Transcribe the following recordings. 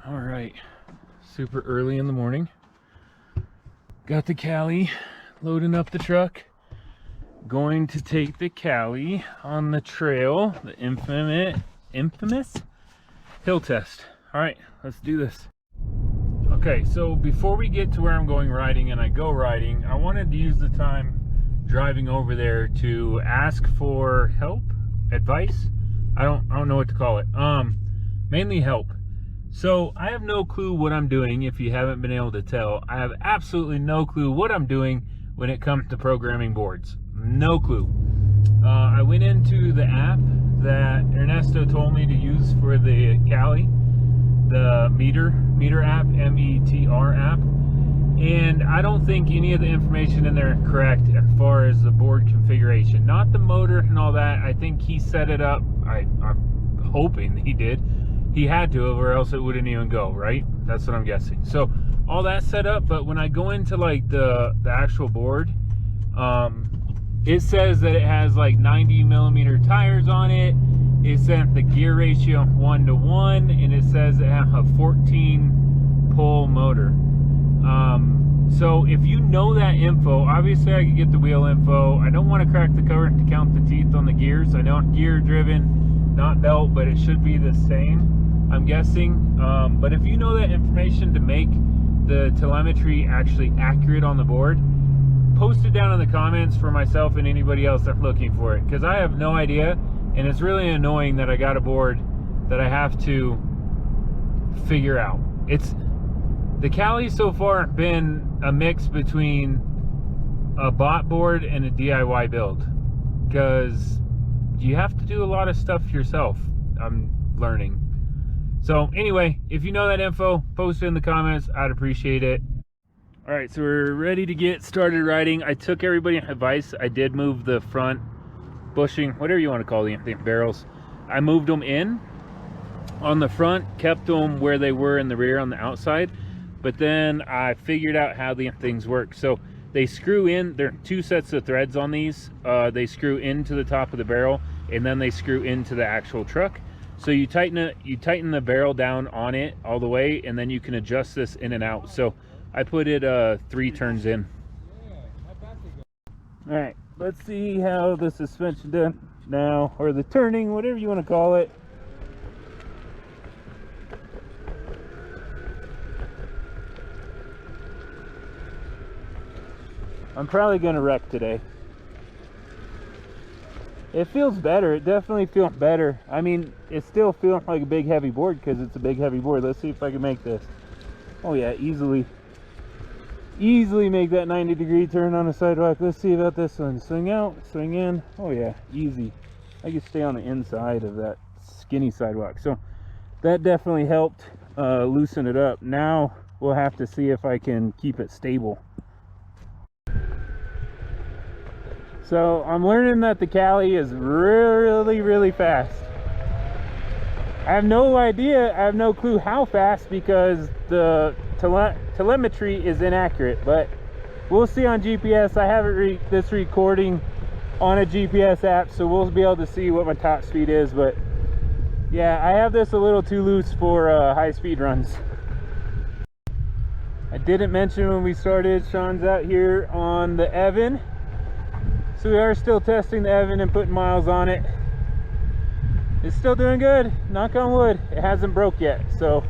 All right, super early in the morning. Got the Kaly, loading up the truck. Going to take the Kaly on the trail, the infamous hill test. All right, let's do this. Okay, so before we get to where I'm going riding and I go riding, I wanted to use the time driving over there to ask for help, advice. I don't know what to call it. Mainly help. So I have no clue what I'm doing. If you haven't been able to tell, I have absolutely no clue what I'm doing when it comes to programming boards. No clue. I went into the app that Ernesto told me to use for the Kaly, the meter app, METR app, and I don't think any of the information in there is correct as far as the board configuration. Not the motor and all that. I think he set it up. I'm hoping he did. He had to, or else it wouldn't even go, right? That's what I'm guessing. So all that set up, but when I go into like the actual board, it says that it has like 90mm tires on it. It says the gear ratio 1:1, and it says it has a 14-pole motor. So if you know that info, obviously I could get the wheel info. I don't want to crack the cover to count the teeth on the gears. I know it's gear driven, not belt, but it should be the same, I'm guessing. But if you know that information to make the telemetry actually accurate on the board, post it down in the comments for myself and anybody else that's looking for it, because I have no idea, and it's really annoying that I got a board that I have to figure out. The Kaly so far been a mix between a bot board and a DIY build, because you have to do a lot of stuff yourself, I'm learning. So anyway, if you know that info, post it in the comments. I'd appreciate it. All right, so we're ready to get started riding. I took everybody's advice. I did move the front bushing, whatever you want to call the barrels. I moved them in on the front, kept them where they were in the rear on the outside, but then I figured out how the things work. So they screw in, there are two sets of threads on these. They screw into the top of the barrel, and then they screw into the actual truck. So you tighten the barrel down on it all the way, and then you can adjust this in and out. So I put it 3 turns in. All right, let's see how the suspension done now, or the turning, whatever you want to call it. I'm probably going to wreck today. It feels better. It definitely feels better. I mean, it still feels like a big heavy board because it's a big heavy board. Let's see if I can make this. Oh yeah, easily make that 90-degree turn on a sidewalk. Let's see about this one. Swing out, swing in. Oh yeah, easy. I can stay on the inside of that skinny sidewalk. So that definitely helped loosen it up. Now we'll have to see if I can keep it stable. So I'm learning that the Kaly is really fast. I have no idea, I have no clue how fast, because the telemetry is inaccurate, but we'll see on GPS. I haven't this recording on a GPS app, so we'll be able to see what my top speed is. But yeah, I have this a little too loose for high speed runs. I didn't mention when we started, Sean's out here on the Eovan. So we are still testing the Eovan and putting miles on it. It's still doing good, knock on wood. It hasn't broke yet, so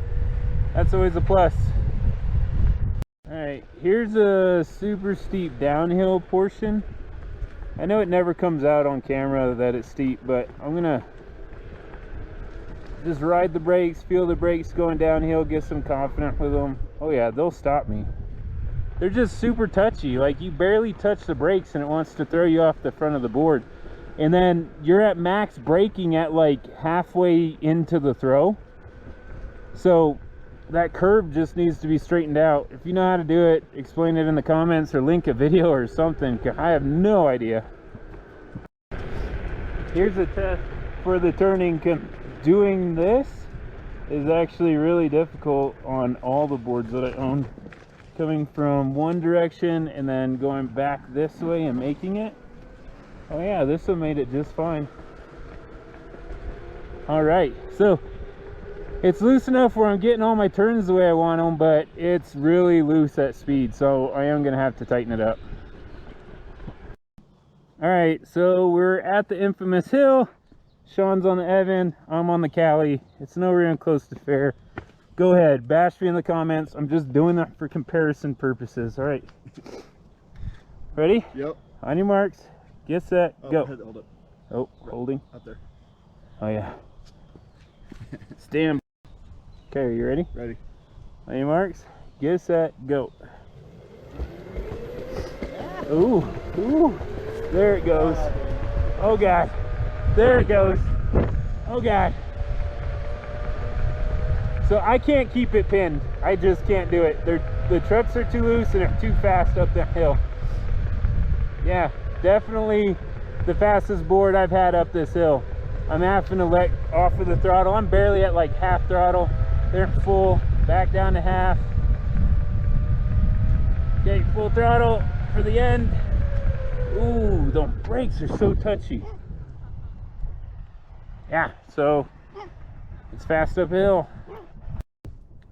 that's always a plus. All right, here's a super steep downhill portion. I know it never comes out on camera that it's steep, but I'm gonna just ride the brakes, feel the brakes going downhill, get some confidence with them. Oh yeah, they'll stop me. They're just super touchy. Like, you barely touch the brakes and it wants to throw you off the front of the board. And then you're at max braking at like halfway into the throw. So that curve just needs to be straightened out. If you know how to do it, explain it in the comments or link a video or something. I have no idea. Here's a test for the turning. Doing this is actually really difficult on all the boards that I own. Coming from one direction and then going back this way and making it. Oh yeah, this one made it just fine. All right, so It's loose enough where I'm getting all my turns the way I want them, but it's really loose at speed, so I am gonna have to tighten it up. All right, so we're at the infamous hill. Sean's on the Evan, I'm on the Kaly. It's nowhere even close to fair. Go ahead, bash me in the comments. I'm just doing that for comparison purposes. All right, ready? Yep. On your marks, get set, go. Hold it. Oh, holding. Up there. Oh yeah. Stand. Okay, are you ready? Ready. On your marks, get set, go. Ooh, ooh, there it goes. Oh God, there it goes. Oh God. So I can't keep it pinned. I just can't do it. The trucks are too loose and they're too fast up the hill. Yeah, definitely the fastest board I've had up this hill. I'm having to let off of the throttle. I'm barely at like half throttle. They're full, back down to half. Okay, full throttle for the end. Ooh, the brakes are so touchy. Yeah, so it's fast uphill.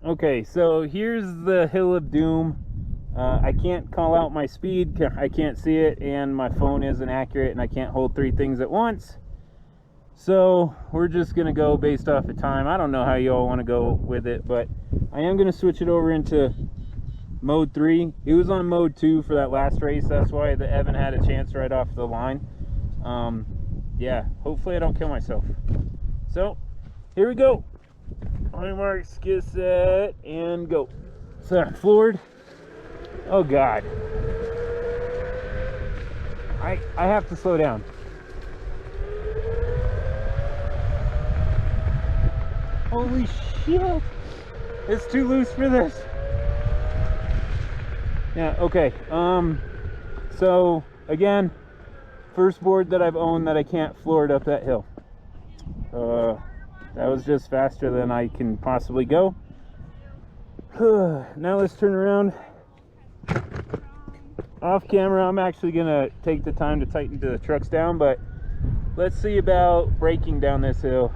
Okay, so here's the hill of doom. I can't call out my speed, I can't see it, and my phone isn't accurate, and I can't hold 3 things at once. So we're just gonna go based off of time. I don't know how you all want to go with it, but I am gonna switch it over into mode 3. It was on mode 2 for that last race. That's why the Evan had a chance right off the line. Yeah, hopefully I don't kill myself. So here we go. On your marks, get set, and go. So I'm floored. Oh God. I have to slow down. Holy shit. It's too loose for this. Yeah, okay. So again, first board that I've owned that I can't floor it up that hill. That was just faster than I can possibly go. Now let's turn around. Off camera, I'm actually gonna take the time to tighten the trucks down, but let's see about braking down this hill.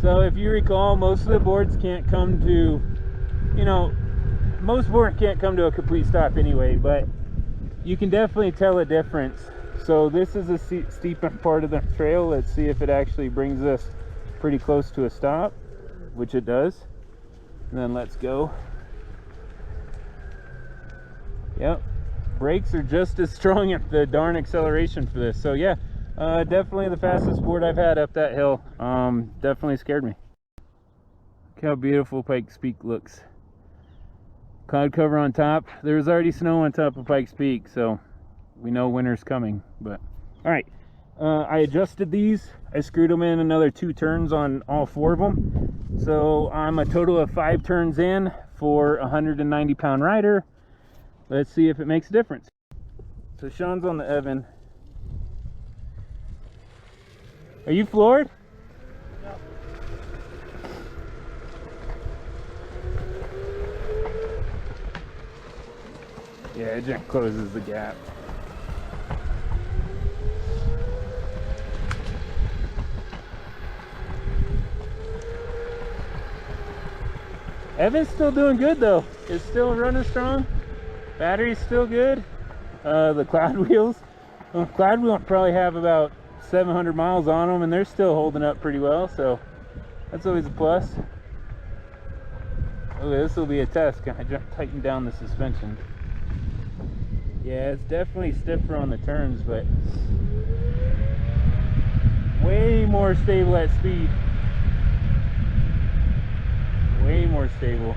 So if you recall, most of the boards can't come to, you know, most boards can't come to a complete stop anyway, but you can definitely tell a difference. So this is a steep part of the trail. Let's see if it actually brings us pretty close to a stop, which it does. And then let's go. Yep, brakes are just as strong at the darn acceleration for this. So yeah, definitely the fastest board I've had up that hill. Definitely scared me. Look how beautiful Pikes Peak looks. Cloud cover on top. There was already snow on top of Pikes Peak, so we know winter's coming. But all right, I adjusted these. I screwed them in another 2 turns on all 4 of them, so I'm a total of 5 turns in for a 190-pound rider. Let's see if it makes a difference. So Sean's on the Evan. Are you floored? No. Yeah, it just closes the gap. Evan's still doing good though. It's still running strong. Battery's still good. The cloud wheels. Well, cloud wheels probably have about 700 miles on them, and they're still holding up pretty well. So that's always a plus. Okay, this will be a test. Can I tighten down the suspension? Yeah, it's definitely stiffer on the turns, but way more stable at speed. Way more stable.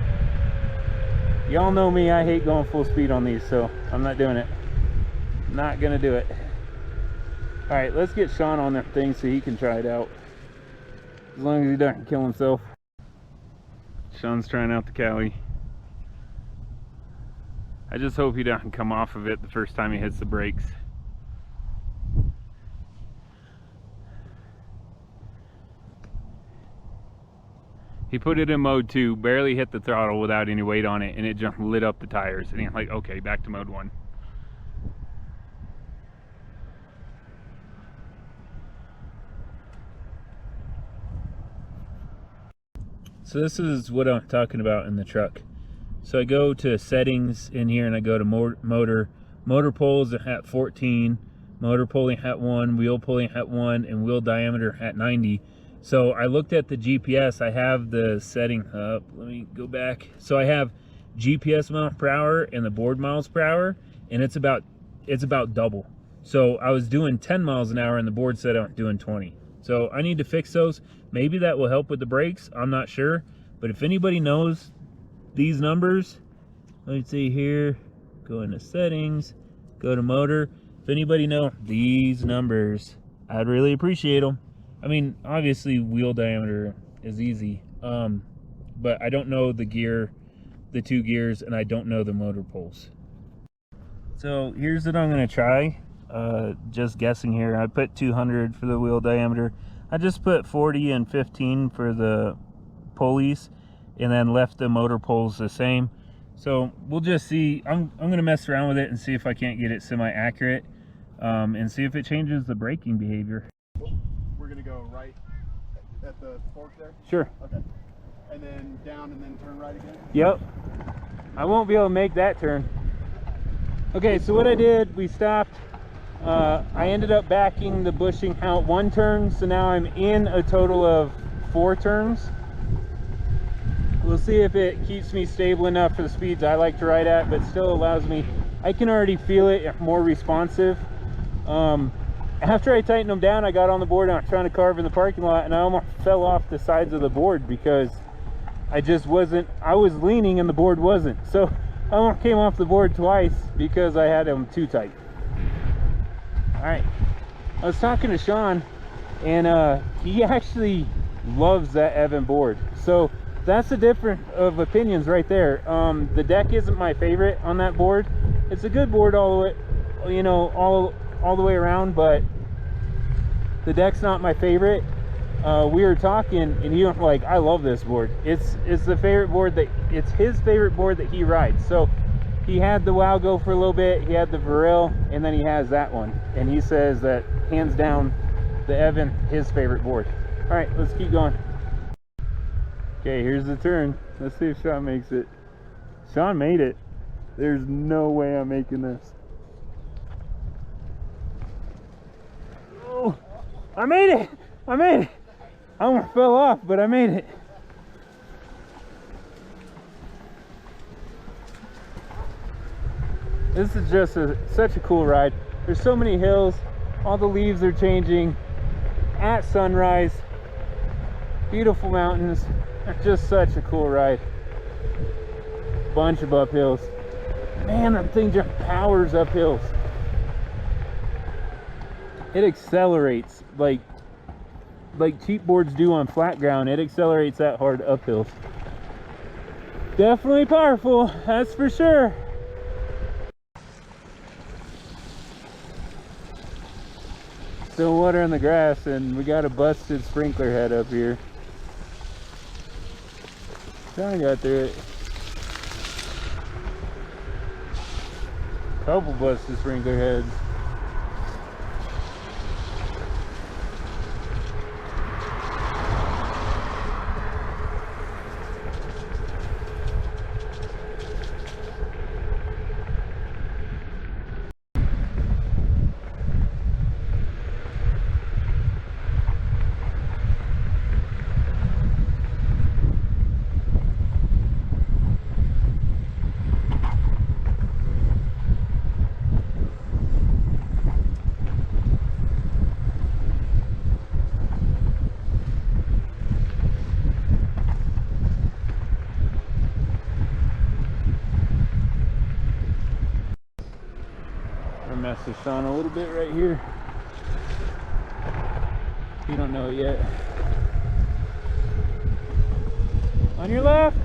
Y'all know me, I hate going full speed on these, so I'm not doing it. Not gonna do it. All right, let's get Sean on that thing so he can try it out. As long as he doesn't kill himself. Sean's trying out the Kaly. I just hope he doesn't come off of it the first time he hits the brakes. He put it in mode 2, barely hit the throttle without any weight on it, and it just lit up the tires. And he's like, okay, back to mode 1. So this is what I'm talking about in the truck. So I go to settings in here and I go to motor pulls at 14, motor pulling at 1, wheel pulling at 1, and wheel diameter at 90. So I looked at the GPS. I have the setting up. Let me go back. So I have GPS miles per hour and the board miles per hour, and it's about double. So I was doing 10 miles an hour and the board said I'm doing 20. So I need to fix those. Maybe that will help with the brakes. I'm not sure. But if anybody knows these numbers, let me see here, go into settings, go to motor. If anybody know these numbers, I'd really appreciate them. I mean, obviously wheel diameter is easy, but I don't know the gear, the 2 gears, and I don't know the motor pulls. So here's what I'm gonna try. Just guessing here. I put 200 for the wheel diameter. I just put 40 and 15 for the pulleys, and then left the motor pulls the same. So we'll just see. I'm gonna mess around with it and see if I can't get it semi-accurate, and see if it changes the braking behavior. We're gonna go right at the fork there? Sure. Okay. And then down and then turn right again? Yep. I won't be able to make that turn. Okay, so what I did, we stopped. I ended up backing the bushing out 1 turn, so now I'm in a total of 4 turns. We'll see if it keeps me stable enough for the speeds I like to ride at, but still allows me, I can already feel it more responsive. After I tightened them down, I got on the board and I was trying to carve in the parking lot, and I almost fell off the sides of the board because I just wasn't, I was leaning and the board wasn't. So I almost came off the board twice because I had them too tight. All right, I was talking to Sean, and he actually loves that Eovan board. So that's the difference of opinions right there. The deck isn't my favorite on that board. It's a good board all the way, you know, all the way around, but the deck's not my favorite. We were talking, and he was like, I love this board. It's the favorite board that, it's his favorite board that he rides. So he had the WOW Go for a little bit, he had the Varel, and then he has that one. And he says that hands down, the Eovan, his favorite board. All right, let's keep going. Okay, here's the turn. Let's see if Sean makes it. Sean made it. There's no way I'm making this. Oh, I made it! I made it! I almost fell off, but I made it. This is just such a cool ride. There's so many hills. All the leaves are changing at sunrise. Beautiful mountains. Just such a cool ride. Bunch of uphills. Man, that thing just powers up hills. It accelerates like cheap boards do on flat ground. It accelerates that hard up hills. Definitely powerful, that's for sure. Still water in the grass, and we got a busted sprinkler head up here. Kinda got through it. Couple busted sprinkler heads. Mess with Sean a little bit right here. You don't know it yet. On your left.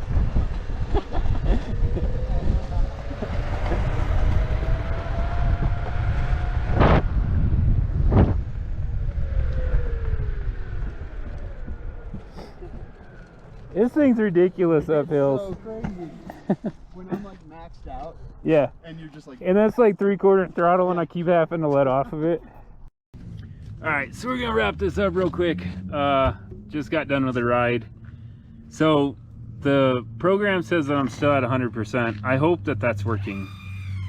This thing's ridiculous up hills. So crazy. When I'm like maxed out. Yeah. And you're just like. And that's like 3/4 throttle, and I keep having to let off of it. All right, so we're gonna wrap this up real quick. Just got done with the ride. So the program says that I'm still at 100%. I hope that that's working,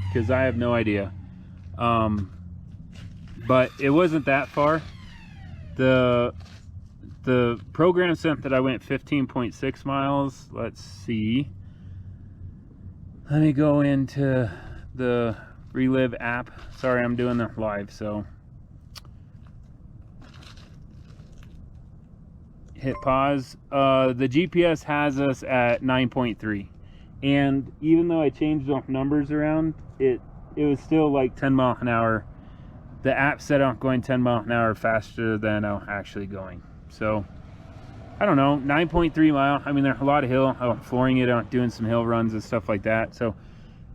because I have no idea. But it wasn't that far. The program sent that I went 15.6 miles. Let's see. Let me go into the Relive app. Sorry, I'm doing the live, so hit pause. The GPS has us at 9.3, and even though I changed the numbers around, it was still like 10 miles an hour. The app said I'm going 10 miles an hour faster than I'm actually going. So I don't know, 9.3 mile. I mean, there's a lot of hill. I'm flooring it, I'm doing some hill runs and stuff like that. So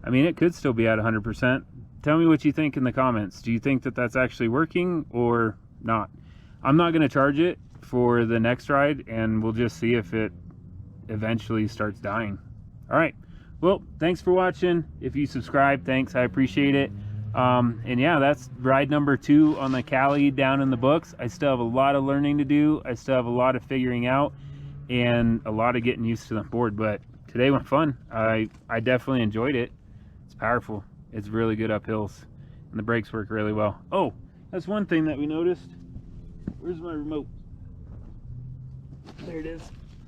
I mean, it could still be at 100%. Tell me what you think in the comments. Do you think that that's actually working or not? I'm not going to charge it for the next ride, and we'll just see if it eventually starts dying. All right, well, thanks for watching. If you subscribe, thanks, I appreciate it. And yeah, that's ride number 2 on the Kaly down in the books. I still have a lot of learning to do. I still have a lot of figuring out and a lot of getting used to the board, but today went fun. I definitely enjoyed it. It's powerful. It's really good up hills, and the brakes work really well. Oh, that's one thing that we noticed. Where's my remote? There it is.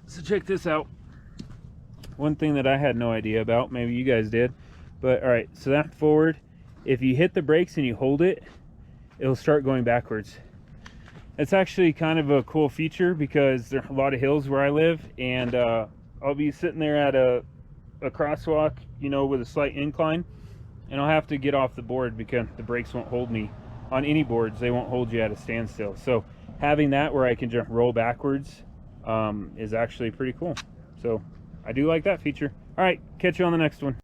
So check this out. One thing that I had no idea about, maybe you guys did, but all right, so that forward, if you hit the brakes and you hold it, it'll start going backwards. It's actually kind of a cool feature because there are a lot of hills where I live, and I'll be sitting there at a crosswalk, you know, with a slight incline, and I'll have to get off the board because the brakes won't hold me. On any boards, they won't hold you at a standstill. So having that where I can just roll backwards is actually pretty cool. So I do like that feature. All right, catch you on the next one.